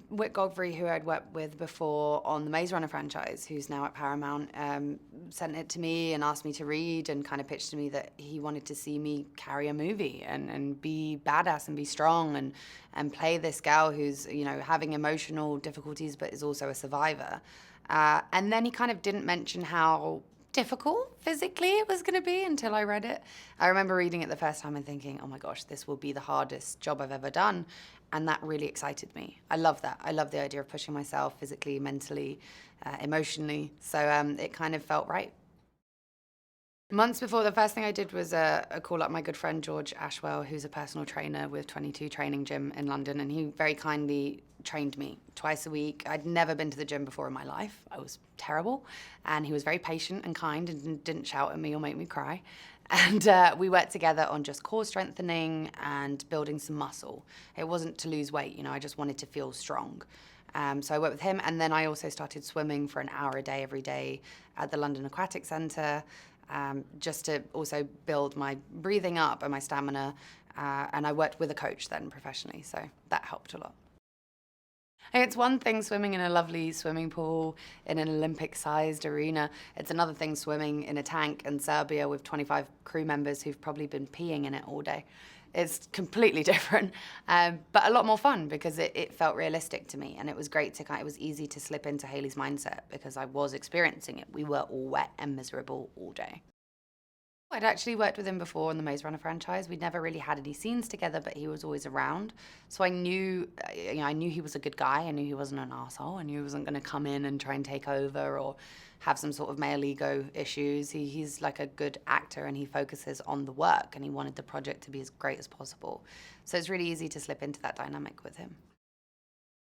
Whit Godfrey, who I'd worked with before on the Maze Runner franchise, who's now at Paramount, sent it to me and asked me to read and kind of pitched to me that he wanted to see me carry a movie and be badass and be strong and play this gal who's, having emotional difficulties but is also a survivor. And then he kind of didn't mention how difficult physically it was going to be until I read it. I remember reading it the first time and thinking, oh my gosh, this will be the hardest job I've ever done. And that really excited me. I love that. I love the idea of pushing myself physically, mentally, emotionally. So it kind of felt right. Months before, the first thing I did was call up my good friend George Ashwell, who's a personal trainer with 22 Training Gym in London, and he very kindly trained me twice a week. I'd never been to the gym before in my life. I was terrible, and he was very patient and kind and didn't shout at me or make me cry. And we worked together on just core strengthening and building some muscle. It wasn't to lose weight, I just wanted to feel strong. So I worked with him, and then I also started swimming for an hour a day every day at the London Aquatic Centre, just to also build my breathing up and my stamina. And I worked with a coach then professionally, so that helped a lot. And it's one thing swimming in a lovely swimming pool in an Olympic-sized arena. It's another thing swimming in a tank in Serbia with 25 crew members who've probably been peeing in it all day. It's completely different, but a lot more fun because it felt realistic to me, and it was great it was easy to slip into Hayley's mindset because I was experiencing it. We were all wet and miserable all day. I'd actually worked with him before in the Maze Runner franchise. We'd never really had any scenes together, but he was always around. So I knew, I knew he was a good guy. I knew he wasn't an asshole. I knew he wasn't going to come in and try and take over or have some sort of male ego issues. He's like a good actor, and he focuses on the work, and he wanted the project to be as great as possible. So it's really easy to slip into that dynamic with him.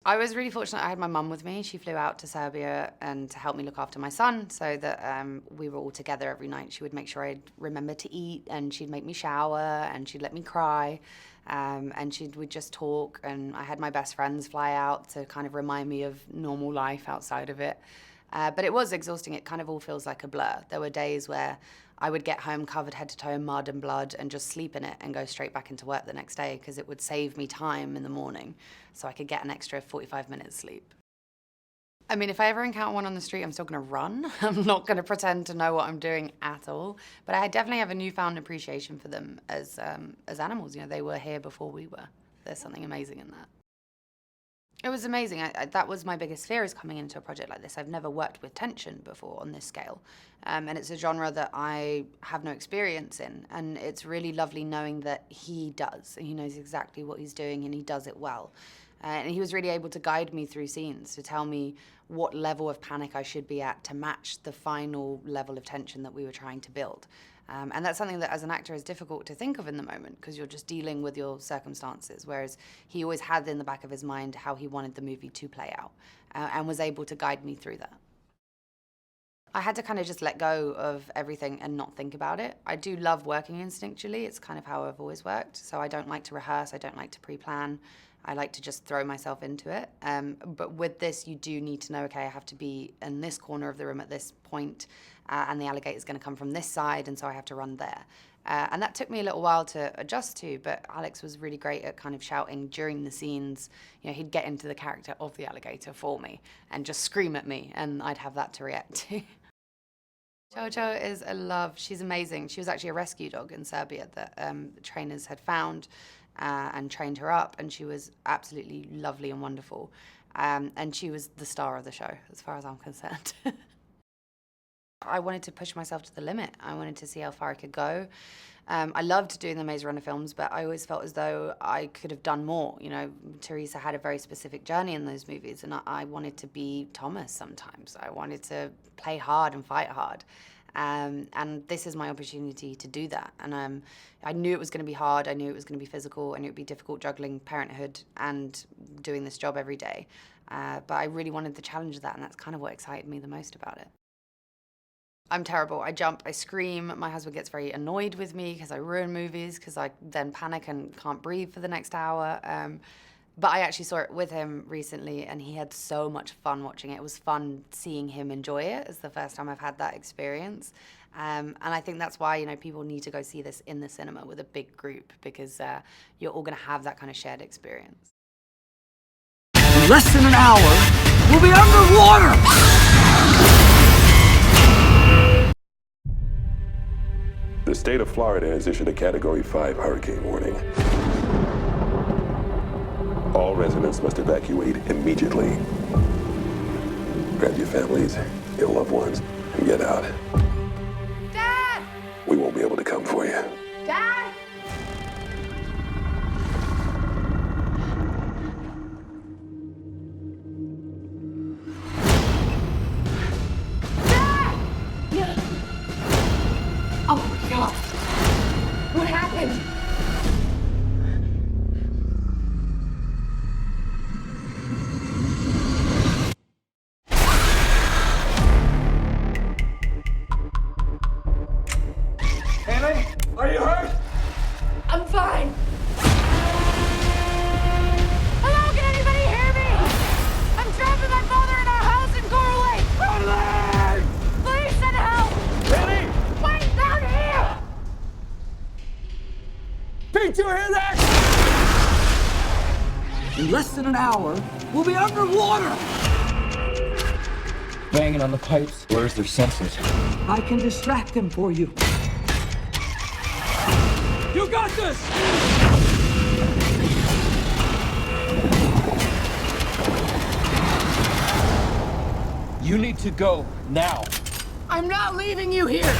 I was really fortunate I had my mum with me. She flew out to Serbia and to help me look after my son so that we were all together every night. She would make sure I'd remember to eat, and she'd make me shower, and she'd let me cry, and we'd just talk. And I had my best friends fly out to kind of remind me of normal life outside of it. But it was exhausting. It kind of all feels like a blur. There were days where I would get home covered head to toe in mud and blood and just sleep in it and go straight back into work the next day because it would save me time in the morning so I could get an extra 45 minutes sleep. I mean, if I ever encounter one on the street, I'm still going to run. I'm not going to pretend to know what I'm doing at all. But I definitely have a newfound appreciation for them as animals. They were here before we were. There's something amazing in that. It was amazing. That was my biggest fear, is coming into a project like this. I've never worked with tension before on this scale. And it's a genre that I have no experience in. And it's really lovely knowing that he does. He knows exactly what he's doing, and he does it well. And he was really able to guide me through scenes, to tell me what level of panic I should be at to match the final level of tension that we were trying to build. And that's something that as an actor is difficult to think of in the moment because you're just dealing with your circumstances, whereas he always had in the back of his mind how he wanted the movie to play out, and was able to guide me through that. I had to kind of just let go of everything and not think about it. I do love working instinctually. It's kind of how I've always worked. So I don't like to rehearse. I don't like to pre-plan. I like to just throw myself into it. But with this, you do need to know, okay, I have to be in this corner of the room at this point, and the alligator's going to come from this side, and so I have to run there. And that took me a little while to adjust to, but Alex was really great at kind of shouting during the scenes. He'd get into the character of the alligator for me and just scream at me, and I'd have that to react to. Jojo is a love. She's amazing. She was actually a rescue dog in Serbia that the trainers had found and trained her up, and she was absolutely lovely and wonderful. And she was the star of the show, as far as I'm concerned. I wanted to push myself to the limit. I wanted to see how far I could go. I loved doing the Maze Runner films, but I always felt as though I could have done more. Teresa had a very specific journey in those movies, and I wanted to be Thomas sometimes. I wanted to play hard and fight hard. And this is my opportunity to do that. And I knew it was going to be hard. I knew it was going to be physical, and it would be difficult juggling parenthood and doing this job every day. But I really wanted the challenge of that, and that's kind of what excited me the most about it. I'm terrible. I jump, I scream. My husband gets very annoyed with me because I ruin movies, because I then panic and can't breathe for the next hour. But I actually saw it with him recently, and he had so much fun watching it. It was fun seeing him enjoy it. It's the first time I've had that experience. And I think that's why, people need to go see this in the cinema with a big group, because you're all going to have that kind of shared experience. In less than an hour, we'll be underwater! The state of Florida has issued a Category 5 hurricane warning. All residents must evacuate immediately. Grab your families, your loved ones, and get out. Dad! We won't be able to come for you. Dad! Dad! Oh my God. What happened? Haley, are you hurt? I'm fine. Hello, can anybody hear me? I'm trapped with my father in our house in Coral Lake. Haley! Please send help. Haley! Wait, down here. Did you hear that? In less than an hour, we'll be underwater! Banging on the pipes. Where's their senses? I can distract them for you. You got this! You need to go now. I'm not leaving you here!